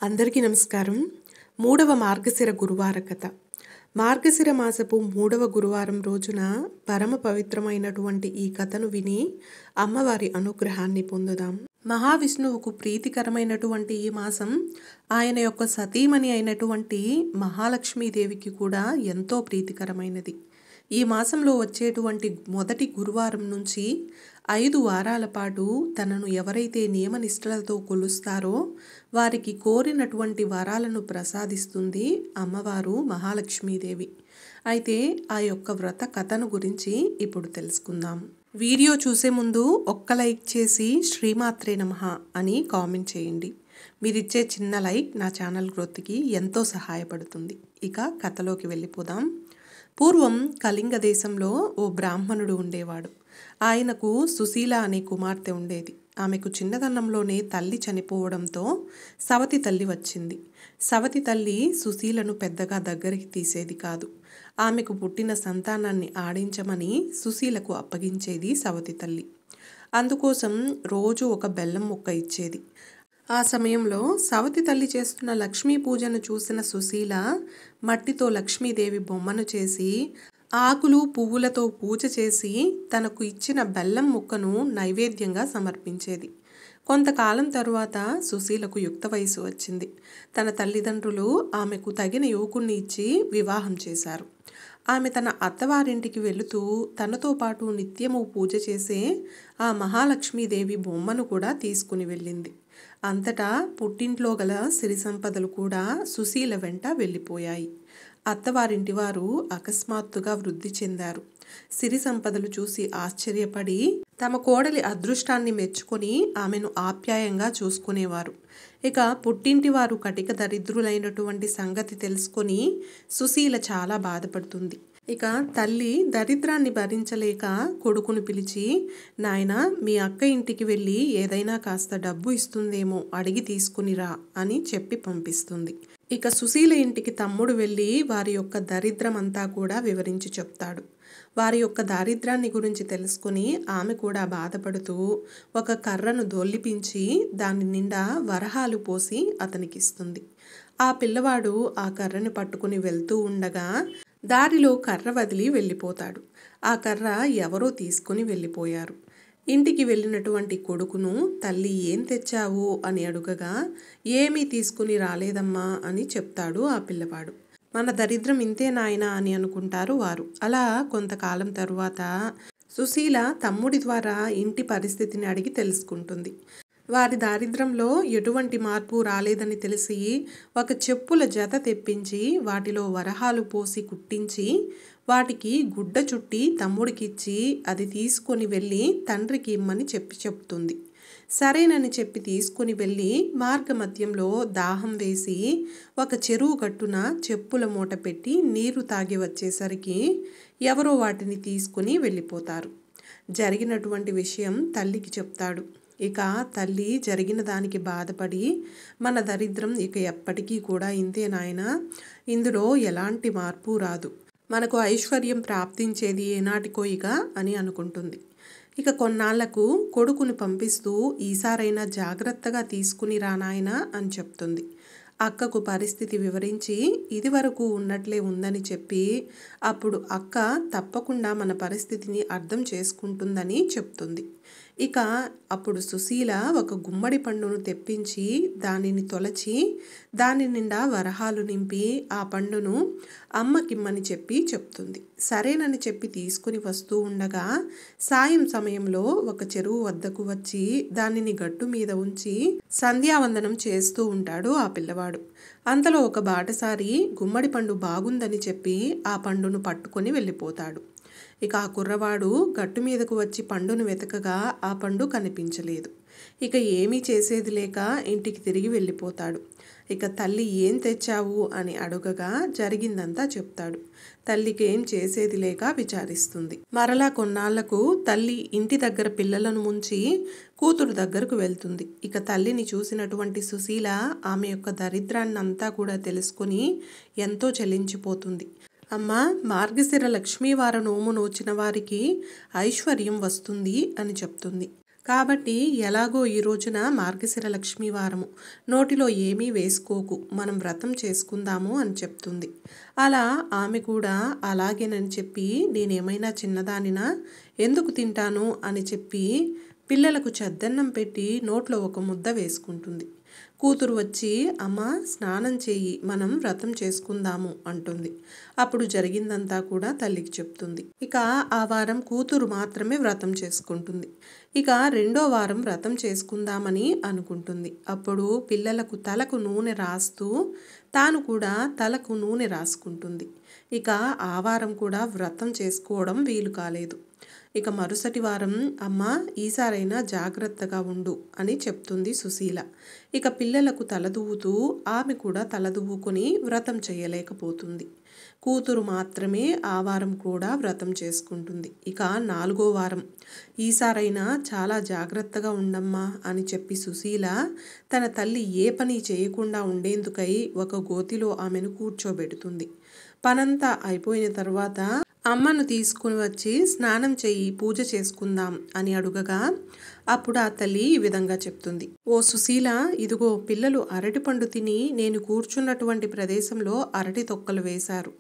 అందరికీ నమస్కారం. మూడవ మార్గశిర గురువార కథ. మార్గశిర మాసపు 3వ గురువారం రోజున పరమ పవిత్రమైనటువంటి ఈ కథను విని అమ్మవారి అనుగ్రహాన్ని పొందుదాం. మహావిష్ణువుకు ప్రీతికరమైనటువంటి ఈ మాసం ఆయన యొక్క సతీమణి అయినటువంటి మహాలక్ష్మీదేవికి కూడా ఎంతో ప్రీతికరమైనది. ఈ మాసంలో వచ్చేటువంటి మొదటి గురువారం నుంచి 5 వారాల పాటు తనను ఎవరైతే నియమనిష్టలతో కొలుస్తారో వారికి కోరినటువంటి వరాలను ప్రసాదిస్తుంది అమ్మవారు మహాలక్ష్మీదేవి. అయితే ఆ యొక్క వ్రత కథను గురించి ఇప్పుడు తెలుసుకుందాం. వీడియో చూసే ముందు ఒక్క లైక్ చేసి శ్రీమాత్రే నమః అని కామెంట్ చేయండి. మీరిచ్చే చిన్న లైక్ నా ఛానల్ గ్రోత్కి ఎంతో సహాయపడుతుంది. ఇక కథలోకి వెళ్ళిపోదాం. పూర్వం కళింగ దేశంలో ఓ బ్రాహ్మణుడు ఉండేవాడు. ఆయనకు సుశీల అనే కుమార్తె ఉండేది. ఆమెకు చిన్నతనంలోనే తల్లి చనిపోవడంతో సవతి తల్లి వచ్చింది. సవతి తల్లి సుశీలను పెద్దగా దగ్గరికి తీసేది కాదు. ఆమెకు పుట్టిన సంతానాన్ని ఆడించమని సుశీలకు అప్పగించేది సవతి తల్లి. అందుకోసం రోజు ఒక బెల్లం ముక్క ఇచ్చేది. ఆ సమయంలో సవతి తల్లి చేస్తున్న లక్ష్మీ పూజను చూసిన సుశీల మట్టితో లక్ష్మీదేవి బొమ్మను చేసి ఆకులు పువ్వులతో పూజ చేసి తనకు ఇచ్చిన బెల్లం ముక్కను నైవేద్యంగా సమర్పించేది. కొంతకాలం తరువాత సుశీలకు యుక్త వయసు వచ్చింది. తన తల్లిదండ్రులు ఆమెకు తగిన యువకుణ్ణి ఇచ్చి వివాహం చేశారు. ఆమె తన అత్తవారింటికి వెళుతూ తనతో పాటు నిత్యము పూజ చేసే ఆ మహాలక్ష్మీదేవి బొమ్మను కూడా తీసుకుని వెళ్ళింది. అంతటా పుట్టింట్లో గల సిరి సంపదలు కూడా సుశీల వెంట వెళ్ళిపోయాయి. అత్తవారింటి వారు అకస్మాత్తుగా వృద్ధి చెందారు. సిరి సంపదలు చూసి ఆశ్చర్యపడి తమ కోడలి అదృష్టాన్ని మెచ్చుకొని ఆమెను ఆప్యాయంగా చూసుకునేవారు. ఇక పుట్టింటి వారు కటిక దరిద్రులైనటువంటి సంగతి తెలుసుకొని సుశీల చాలా బాధపడుతుంది. ఇక తల్లి దరిద్రాన్ని భరించలేక కొడుకును పిలిచి, నాయనా, మీ అక్క ఇంటికి వెళ్ళి ఏదైనా కాస్త డబ్బు ఇస్తుందేమో అడిగి తీసుకునిరా అని చెప్పి పంపిస్తుంది. ఇక సుశీల ఇంటికి తమ్ముడు వెళ్ళి వారి యొక్క దరిద్రం అంతా కూడా వివరించి చెప్తాడు. వారి యొక్క దారిద్రాన్ని గురించి తెలుసుకుని ఆమె కూడా బాధపడుతూ ఒక కర్రను దొల్లిపించి దాని నిండా వరహాలు పోసి అతనికిస్తుంది. ఆ పిల్లవాడు ఆ కర్రని పట్టుకుని వెళ్తూ ఉండగా దారిలో కర్ర వదిలి వెళ్ళిపోతాడు. ఆ కర్ర ఎవరో తీసుకుని వెళ్ళిపోయారు. ఇంటికి వెళ్ళినటువంటి కొడుకును తల్లి ఏం తెచ్చావు అని అడుగగా, ఏమీ తీసుకుని రాలేదమ్మా అని చెప్తాడు ఆ పిల్లవాడు. మన దరిద్రం ఇంతే నాయనా అని అనుకుంటారు వారు. అలా కొంతకాలం తరువాత సుశీల తమ్ముడి ద్వారా ఇంటి పరిస్థితిని అడిగి తెలుసుకుంటుంది. వారి దారిద్రంలో ఎటువంటి మార్పు రాలేదని తెలిసి ఒక చెప్పుల జత తెప్పించి వాటిలో వరహాలు పోసి కుట్టించి వాటికి గుడ్డ చుట్టి తమ్ముడికిచ్చి అది తీసుకొని వెళ్ళి తండ్రికి ఇమ్మని చెప్తుంది. సరేనని చెప్పి తీసుకుని వెళ్ళి మార్గమధ్యంలో దాహం వేసి ఒక చెరువు గట్టున చెప్పుల మూట పెట్టి నీరు తాగి వచ్చేసరికి ఎవరో వాటిని తీసుకుని వెళ్ళిపోతారు. జరిగినటువంటి విషయం తల్లికి చెప్తాడు. ఇక తల్లి జరిగిన దానికి బాధపడి, మన దరిద్రం ఇక ఎప్పటికీ కూడా ఇంతే నాయనా, ఇందులో ఎలాంటి మార్పు రాదు, మనకు ఐశ్వర్యం ప్రాప్తించేది ఏనాటికో ఇక అని అనుకుంటుంది. ఇక కొన్నాళ్లకు కొడుకుని పంపిస్తూ, ఈసారైనా జాగ్రత్తగా తీసుకుని రా నాయనా అని చెప్తుంది. అక్కకు పరిస్థితి వివరించి ఇదివరకు ఉన్నట్లే ఉందని చెప్పి అప్పుడు అక్క తప్పకుండా మన పరిస్థితిని అర్థం చేసుకుంటుందని చెప్తుంది. ఇక అప్పుడు సుశీల ఒక గుమ్మడి పండును తెప్పించి దానిని తొలచి దాని నిండా వరహాలు నింపి ఆ పండును అమ్మకిమ్మని చెప్పి చెప్తుంది. సరేనని చెప్పి తీసుకుని వస్తూ ఉండగా సాయం సమయంలో ఒక చెరువు వద్దకు వచ్చి దానిని గట్టు మీద ఉంచి సంధ్యావందనం చేస్తూ ఉంటాడు ఆ పిల్లవాడు. అంతలో ఒక బాటసారి గుమ్మడి పండు బాగుందని చెప్పి ఆ పండును పట్టుకొని వెళ్ళిపోతాడు. ఇక ఆ కుర్రవాడు గట్టు మీదకు వచ్చి పండును వెతకగా ఆ పండు కనిపించలేదు. ఇక ఏమీ చేసేది లేక ఇంటికి తిరిగి వెళ్ళిపోతాడు. ఇక తల్లి ఏం తెచ్చావు అని అడగగా జరిగిందంతా చెప్తాడు. తల్లికి ఏం చేసేది లేక విచారిస్తుంది. మరలా కొన్నాళ్లకు తల్లి ఇంటి దగ్గర పిల్లలను ముంచి కూతురు దగ్గరకు వెళ్తుంది. ఇక తల్లిని చూసినటువంటి సుశీల ఆమె యొక్క దరిద్రాన్నంతా కూడా తెలుసుకుని ఎంతో చలించిపోతుంది. అమ్మ, మార్గశిర లక్ష్మీవార నోము నోచిన వారికి ఐశ్వర్యం వస్తుంది అని చెప్తుంది. కాబట్టి ఎలాగో ఈ రోజున మార్గశిర లక్ష్మీ వారము, నోటిలో ఏమీ వేసుకోకు, మనం వ్రతం చేసుకుందాము అని చెప్తుంది. అలా ఆమె కూడా అలాగేనని చెప్పి, నేనేమైనా చిన్నదానినా, ఎందుకు తింటాను అని చెప్పి పిల్లలకు చద్దన్నం పెట్టి నోట్లో ఒక ముద్ద వేసుకుంటుంది. కూతురు వచ్చి, అమ్మ స్నానం చేయి, మనం వ్రతం చేసుకుందాము అంటుంది. అప్పుడు జరిగిందంతా కూడా తల్లికి చెప్తుంది. ఇక ఆ వారం కూతురు మాత్రమే వ్రతం చేసుకుంటుంది. ఇక రెండో వారం వ్రతం చేసుకుందామని అనుకుంటుంది. అప్పుడు పిల్లలకు తలకు నూనె రాస్తూ తాను కూడా తలకు నూనె రాసుకుంటుంది. ఇక ఆ వారం కూడా వ్రతం చేసుకోవడం వీలు కాలేదు. ఇక మరుసటి వారం, అమ్మ ఈసారైనా జాగ్రత్తగా ఉండు అని చెప్తుంది సుశీల. ఇక పిల్లలకు తలదువ్వుతూ ఆమె కూడా తలదువ్వుకొని వ్రతం చేయలేకపోతుంది. కూతురు మాత్రమే ఆ వారం కూడా వ్రతం చేసుకుంటుంది. ఇక 4వ వారం, ఈసారైనా చాలా జాగ్రత్తగా ఉండమ్మా అని చెప్పి సుశీల తన తల్లి ఏ పని చేయకుండా ఉండేందుకై ఒక గోతిలో ఆమెను కూర్చోబెడుతుంది. పనంతా అయిపోయిన తర్వాత అమ్మను తీసుకుని వచ్చి స్నానం చెయ్యి, పూజ చేసుకుందాం అని అడుగగా అప్పుడు ఆ తల్లి ఈ విధంగా చెప్తుంది. ఓ సుశీల, ఇదిగో పిల్లలు అరటిపండు తిని నేను కూర్చున్నటువంటి ప్రదేశంలో అరటి తొక్కలు వేశారు.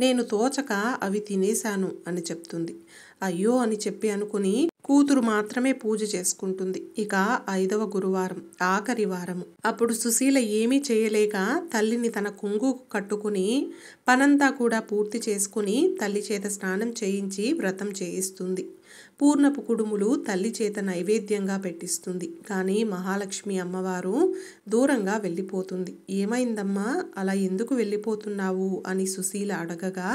నేను తోచక అవి తినేశాను అని చెప్తుంది. అయ్యో అని చెప్పి అనుకుని కూతురు మాత్రమే పూజ చేసుకుంటుంది. ఇక 5వ గురువారం, ఆఖరి వారము. అప్పుడు సుశీల ఏమీ చేయలేక తల్లిని తన కొంగు కట్టుకుని పనంతా కూడా పూర్తి చేసుకుని తల్లి చేత స్నానం చేయించి వ్రతం చేయిస్తుంది. పూర్ణపు కుడుములు తల్లి చేత నైవేద్యంగా పెట్టిస్తుంది. కానీ మహాలక్ష్మి అమ్మవారు దూరంగా వెళ్ళిపోతుంది. ఏమైందమ్మా, అలా ఎందుకు వెళ్ళిపోతున్నావు అని సుశీల అడగగా,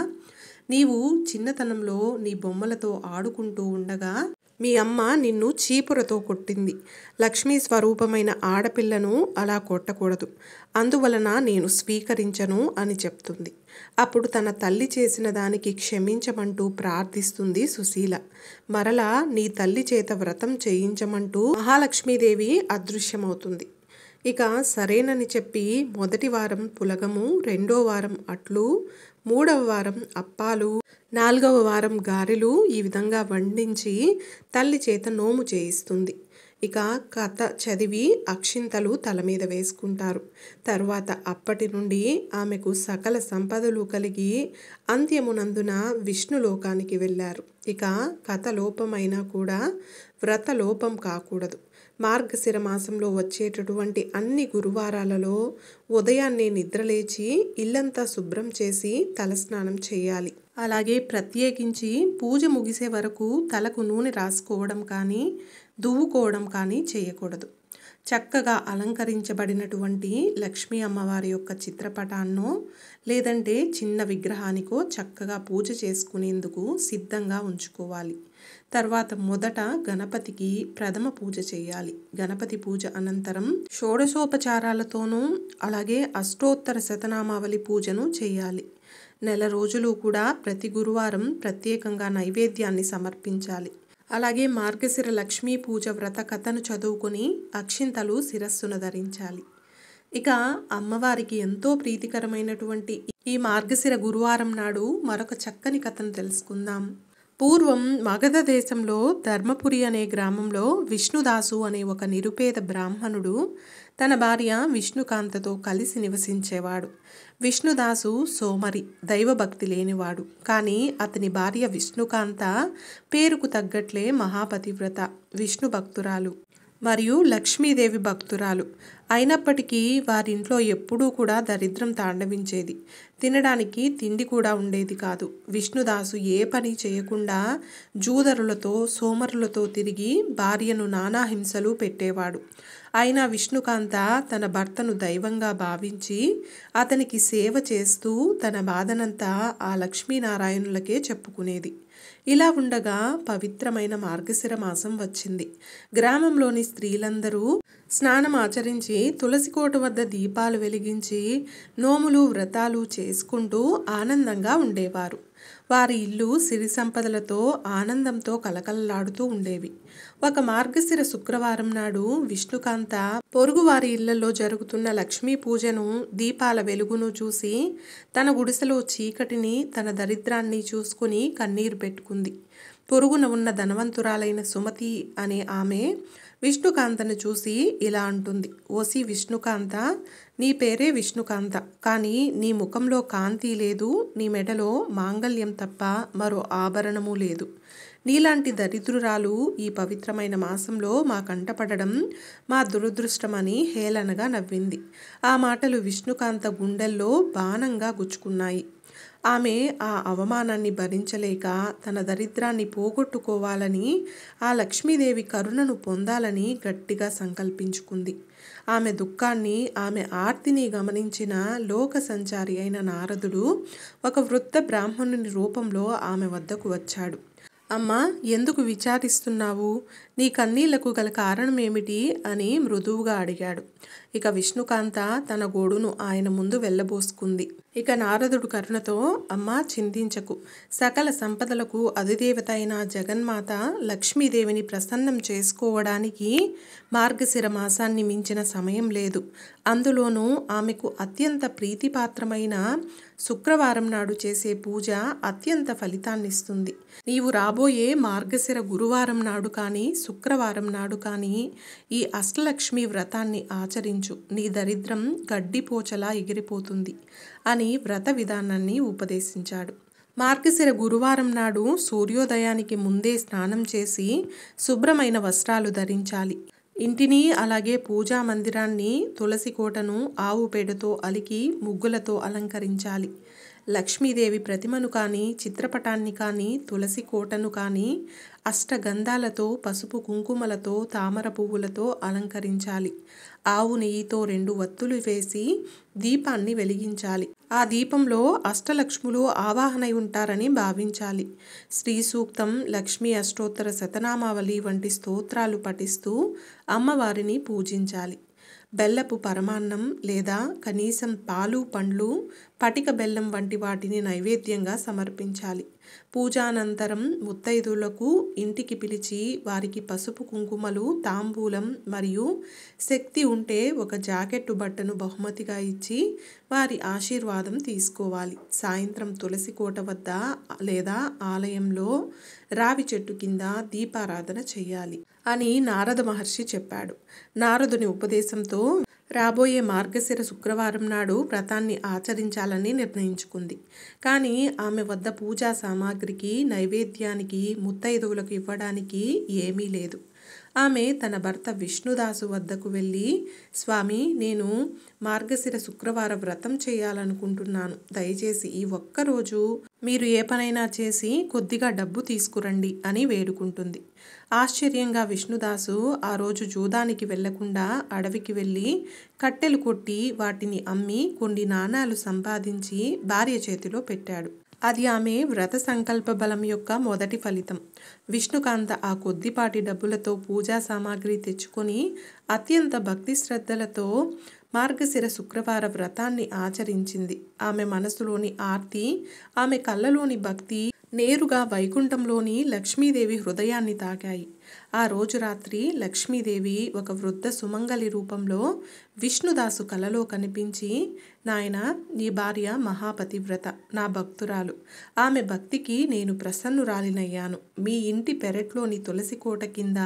నీవు చిన్నతనంలో నీ బొమ్మలతో ఆడుకుంటూ ఉండగా మీ అమ్మ నిన్ను చీపురతో కొట్టింది. లక్ష్మీ స్వరూపమైన ఆడపిల్లను అలా కొట్టకూడదు, అందువలన నేను స్వీకరించను అని చెప్తుంది. అప్పుడు తన తల్లి చేసిన దానికి క్షమించమంటూ ప్రార్థిస్తుంది సుశీల. మరలా నీ తల్లి చేత వ్రతం చేయించమంటూ మహాలక్ష్మీదేవి అదృశ్యమవుతుంది. ఇక సరేనని చెప్పి మొదటి వారం పులగము, రెండో వారం అట్లు, 3వ వారం అప్పాలు, 4వ వారం గారెలు ఈ విధంగా వండించి తల్లి చేత నోము చేయిస్తుంది. ఇక కథ చదివి అక్షింతలు తల మీద వేసుకుంటారు. తర్వాత అప్పటి నుండి ఆమెకు సకల సంపదలు కలిగి అంత్యమునందున విష్ణులోకానికి వెళ్ళారు. ఇక కథ లోపమైనా కూడా వ్రత లోపం కాకూడదు. మార్గశిర మాసంలో వచ్చేటటువంటి అన్ని గురువారాలలో ఉదయాన్నే నిద్రలేచి ఇల్లంతా శుభ్రం చేసి తలస్నానం చేయాలి. అలాగే ప్రత్యేకించి పూజ ముగిసే వరకు తలకు నూనె రాసుకోవడం కానీ దువ్వుకోవడం కానీ చేయకూడదు. చక్కగా అలంకరించబడినటువంటి లక్ష్మీ అమ్మవారి యొక్క చిత్రపటాన్నో లేదంటే చిన్న విగ్రహానికో చక్కగా పూజ చేసుకునేందుకు సిద్ధంగా ఉంచుకోవాలి. తర్వాత మొదట గణపతికి ప్రథమ పూజ చేయాలి. గణపతి పూజ అనంతరం షోడశోపచారాలతోనూ అలాగే అష్టోత్తర శతనామావళి పూజను చేయాలి. నెల రోజులు కూడా ప్రతి గురువారం ప్రత్యేకంగా నైవేద్యాన్ని సమర్పించాలి. అలాగే మార్గశిర లక్ష్మీ పూజ వ్రత కథను చదువుకొని అక్షింతలు శిరస్సును ధరించాలి. ఇక అమ్మవారికి ఎంతో ప్రీతికరమైనటువంటి ఈ మార్గశిర గురువారం నాడు మరొక చక్కని కథను తెలుసుకుందాం. పూర్వం మగధ దేశంలో ధర్మపురి అనే గ్రామంలో విష్ణుదాసు అనే ఒక నిరుపేద బ్రాహ్మణుడు తన భార్య విష్ణుకాంతతో కలిసి నివసించేవాడు. విష్ణుదాసు సోమరి, దైవభక్తి లేనివాడు. కానీ అతని భార్య విష్ణుకాంత పేరుకు తగ్గట్లే మహాపతివ్రత, విష్ణు భక్తురాలు మరియు లక్ష్మీదేవి భక్తురాలు. అయినప్పటికీ వారింట్లో ఎప్పుడూ కూడా దరిద్రం తాండవించేది. తినడానికి తిండి కూడా ఉండేది కాదు. విష్ణుదాసు ఏ పని చేయకుండా జూదరులతో సోమరులతో తిరిగి భార్యను నానా హింసలు పెట్టేవాడు. అయినా విష్ణుకాంత తన భర్తను దైవంగా భావించి అతనికి సేవ చేస్తూ తన బాధనంతా ఆ లక్ష్మీనారాయణులకే చెప్పుకునేది. ఇలా ఉండగా పవిత్రమైన మార్గశిర మాసం వచ్చింది. గ్రామంలోని స్త్రీలందరూ స్నానం ఆచరించి తులసికోట వద్ద దీపాలు వెలిగించి నోములు వ్రతాలు చేసుకుంటూ ఆనందంగా ఉండేవారు. వారి ఇల్లు సిరి సంపదలతో ఆనందంతో కలకలలాడుతూ ఉండేవి. ఒక మార్గశిర శుక్రవారం నాడు విష్ణుకాంత పొరుగు వారి ఇళ్లలో జరుగుతున్న లక్ష్మీ పూజను, దీపాల వెలుగును చూసి తన గుడిసెలో చీకటిని, తన దరిద్రాన్ని చూసుకుని కన్నీరు పెట్టుకుంది. పొరుగున ఉన్న ధనవంతురాలైన సుమతి అనే ఆమె విష్ణుకాంతను చూసి ఇలా అంటుంది. ఓసి విష్ణుకాంత, నీ పేరే విష్ణుకాంత, కానీ నీ ముఖంలో కాంతి లేదు, నీ మెడలో మాంగళ్యం తప్ప మరో ఆభరణము లేదు. నీలాంటి దరిద్రురాలు ఈ పవిత్రమైన మాసంలో మా కంటపడడం మా దురదృష్టమని హేళనగా నవ్వింది. ఆ మాటలు విష్ణుకాంత గుండెల్లో బాణంగా గుచ్చుకున్నాయి. ఆమె ఆ అవమానాన్ని భరించలేక తన దరిద్రాన్ని పోగొట్టుకోవాలని, ఆ లక్ష్మీదేవి కరుణను పొందాలని గట్టిగా సంకల్పించుకుంది. ఆమె దుఃఖాన్ని, ఆమె ఆర్తిని గమనించిన లోక సంచారి అయిన నారదుడు ఒక వృద్ధ బ్రాహ్మణుని రూపంలో ఆమె వద్దకు వచ్చాడు. అమ్మా, ఎందుకు విచారిస్తున్నావు? నీ కన్నీళ్లకు గల కారణమేమిటి అని మృదువుగా అడిగాడు. ఇక విష్ణుకాంత తన గోడును ఆయన ముందు వెళ్ళబోసుకుంది. ఇక నారదుడు కరుణతో, అమ్మా చింతించకు, సకల సంపదలకు అధిదేవత అయిన జగన్మాత లక్ష్మీదేవిని ప్రసన్నం చేసుకోవడానికి మార్గశిర మాసాన్ని మించిన సమయం లేదు. అందులోనూ ఆమెకు అత్యంత ప్రీతిపాత్రమైన శుక్రవారం నాడు చేసే పూజ అత్యంత ఫలితాన్నిస్తుంది. నీవు రాబోయే మార్గశిర గురువారం నాడు కానీ శుక్రవారం నాడు కానీ ఈ అష్టలక్ష్మి వ్రతాన్ని ఆచరించు, నీ దరిద్రం గడ్డిపోచలా ఎగిరిపోతుంది అని వ్రత విధానాన్ని ఉపదేశించాడు. మార్గశిర గురువారం నాడు సూర్యోదయానికి ముందే స్నానం చేసి శుభ్రమైన వస్త్రాలు ధరించాలి. ఇంటిని అలాగే పూజా మందిరాన్ని, తులసి కోటను ఆవు పేడతో అలికి ముగ్గులతో అలంకరించాలి. లక్ష్మీదేవి ప్రతిమను కానీ, చిత్రపటాన్ని కానీ, తులసి కోటను కానీ అష్టగంధాలతో, పసుపు కుంకుమలతో, తామర పువ్వులతో అలంకరించాలి. ఆవు నెయ్యితో 2 వత్తులు వేసి దీపాన్ని వెలిగించాలి. ఆ దీపంలో అష్టలక్ష్ములు ఆవాహనై ఉంటారని భావించాలి. శ్రీ సూక్తం, లక్ష్మీ అష్టోత్తర శతనామావళి వంటి స్తోత్రాలు పఠిస్తూ అమ్మవారిని పూజించాలి. బెల్లపు పరమాన్నం లేదా కనీసం పాలు, పండ్లు, పటిక బెల్లం వంటి వాటిని నైవేద్యంగా సమర్పించాలి. పూజానంతరం ముత్తైదులకు ఇంటికి పిలిచి వారికి పసుపు కుంకుమలు, తాంబూలం మరియు శక్తి ఉంటే ఒక జాకెట్టు బట్టను బహుమతిగా ఇచ్చి వారి ఆశీర్వాదం తీసుకోవాలి. సాయంత్రం తులసి కోట వద్ద లేదా ఆలయంలో రావి చెట్టు కింద దీపారాధన చేయాలి అని నారద మహర్షి చెప్పాడు. నారదుని ఉపదేశంతో రాబోయే మార్గశిర శుక్రవారం నాడు వ్రతాన్ని ఆచరించాలని నిర్ణయించుకుంది. కానీ ఆమె వద్ద పూజా సామాగ్రికి, నైవేద్యానికి, ముత్తైదువులకు ఇవ్వడానికి ఏమీ లేదు. ఆమె తన భర్త విష్ణుదాసు వద్దకు వెళ్ళి, స్వామి, నేను మార్గశిర శుక్రవార వ్రతం చేయాలనుకుంటున్నాను. దయచేసి ఈ ఒక్కరోజు మీరు ఏ పనైనా చేసి కొద్దిగా డబ్బు తీసుకురండి అని వేడుకుంటుంది. ఆశ్చర్యంగా విష్ణుదాసు ఆ రోజు జూదానికి వెళ్లకుండా అడవికి వెళ్ళి కట్టెలు కొట్టి వాటిని అమ్మి కొన్ని నాణాలు సంపాదించి భార్య చేతిలో పెట్టాడు. అది ఆమె వ్రత సంకల్ప బలం యొక్క మొదటి ఫలితం. విష్ణుకాంత ఆ కొద్దిపాటి డబ్బులతో పూజా సామాగ్రి తెచ్చుకొని అత్యంత భక్తి శ్రద్ధలతో మార్గశిర శుక్రవార వ్రతాన్ని ఆచరించింది. ఆమె మనసులోని ఆర్తి, ఆమె కళ్ళలోని భక్తి నేరుగా వైకుంఠంలోని లక్ష్మీదేవి హృదయాన్ని తాకాయి. ఆ రోజు రాత్రి లక్ష్మీదేవి ఒక వృద్ధ సుమంగలి రూపంలో విష్ణుదాసు కలలో కనిపించి, నాయనా, నీ భార్య మహాపతివ్రత, నా భక్తురాలు. ఆమె భక్తికి నేను ప్రసన్నురాలినయ్యాను. మీ ఇంటి పెరట్లోని తులసి కోట కింద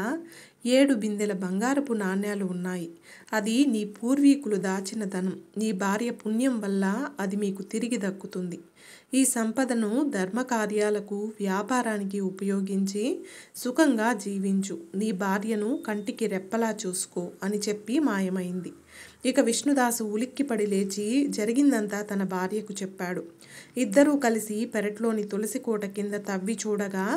7 బిందెల బంగారపు నాణ్యాలు ఉన్నాయి. అది నీ పూర్వీకులు దాచిన ధనం. నీ భార్య పుణ్యం వల్ల అది మీకు తిరిగి దక్కుతుంది. ఈ సంపదను ధర్మకార్యాలకు, వ్యాపారానికి ఉపయోగించి సుఖంగా జీవించు. నీ భార్యను కంటికి రెప్పలా చూసుకో అని చెప్పి మాయమైంది. ఇక విష్ణుదాసు ఉలిక్కిపడి లేచి జరిగిందంతా తన భార్యకు చెప్పాడు. ఇద్దరూ కలిసి పెరట్లోని తులసి కోట కింద తవ్వి చూడగా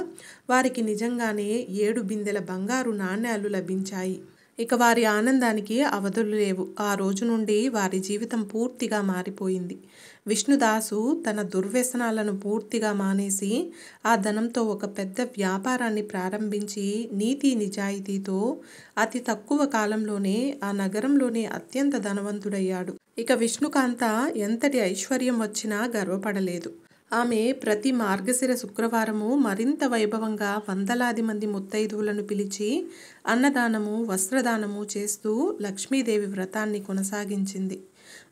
వారికి నిజంగానే 7 బిందెల బంగారు నాణ్యాలు లభించాయి. ఇక వారి ఆనందానికి అవధులు లేవు. ఆ రోజు నుండి వారి జీవితం పూర్తిగా మారిపోయింది. విష్ణుదాసు తన దుర్వ్యసనాలను పూర్తిగా మానేసి ఆ ధనంతో ఒక పెద్ద వ్యాపారాన్ని ప్రారంభించి నీతి నిజాయితీతో అతి తక్కువ కాలంలోనే ఆ నగరంలోనే అత్యంత ధనవంతుడయ్యాడు. ఇక విష్ణుకాంత ఎంతటి ఐశ్వర్యం వచ్చినా గర్వపడలేదు. ఆమె ప్రతి మార్గశిర శుక్రవారము మరింత వైభవంగా వందలాది మంది ముత్తైదువులను పిలిచి అన్నదానము, వస్త్రదానము చేస్తూ లక్ష్మీదేవి వ్రతాన్ని కొనసాగించింది.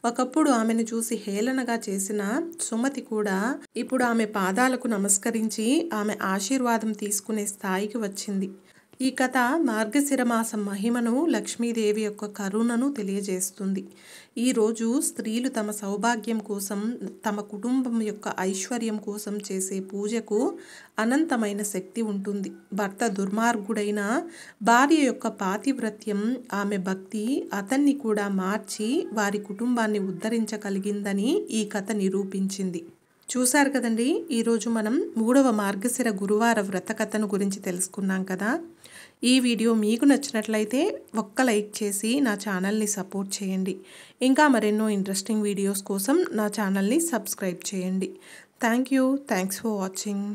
ఒకప్పుడు ఆమెను చూసి హేళనగా చేసిన సుమతి కూడా ఇప్పుడు ఆమె పాదాలకు నమస్కరించి ఆమె ఆశీర్వాదం తీసుకునే స్థాయికి వచ్చింది. ఈ కథ మార్గశిర మాసం మహిమను, లక్ష్మీదేవి యొక్క కరుణను తెలియజేస్తుంది. ఈరోజు స్త్రీలు తమ సౌభాగ్యం కోసం, తమ కుటుంబం యొక్క ఐశ్వర్యం కోసం చేసే పూజకు అనంతమైన శక్తి ఉంటుంది. భర్త దుర్మార్గుడైన భార్య యొక్క పాతివ్రత్యం, ఆమె భక్తి అతన్ని కూడా మార్చి వారి కుటుంబాన్ని ఉద్ధరించగలిగిందని ఈ కథ నిరూపించింది. చూశారు కదండి, ఈరోజు మనం 3వ మార్గశిర గురువార వ్రత కథను గురించి తెలుసుకున్నాం కదా. ఈ వీడియో మీకు నచ్చినట్లయితే ఒక్క లైక్ చేసి నా ఛానల్ని సపోర్ట్ చేయండి. ఇంకా మరెన్నో ఇంట్రెస్టింగ్ వీడియోస్ కోసం నా ఛానల్ని సబ్స్క్రైబ్ చేయండి. Thanks for watching.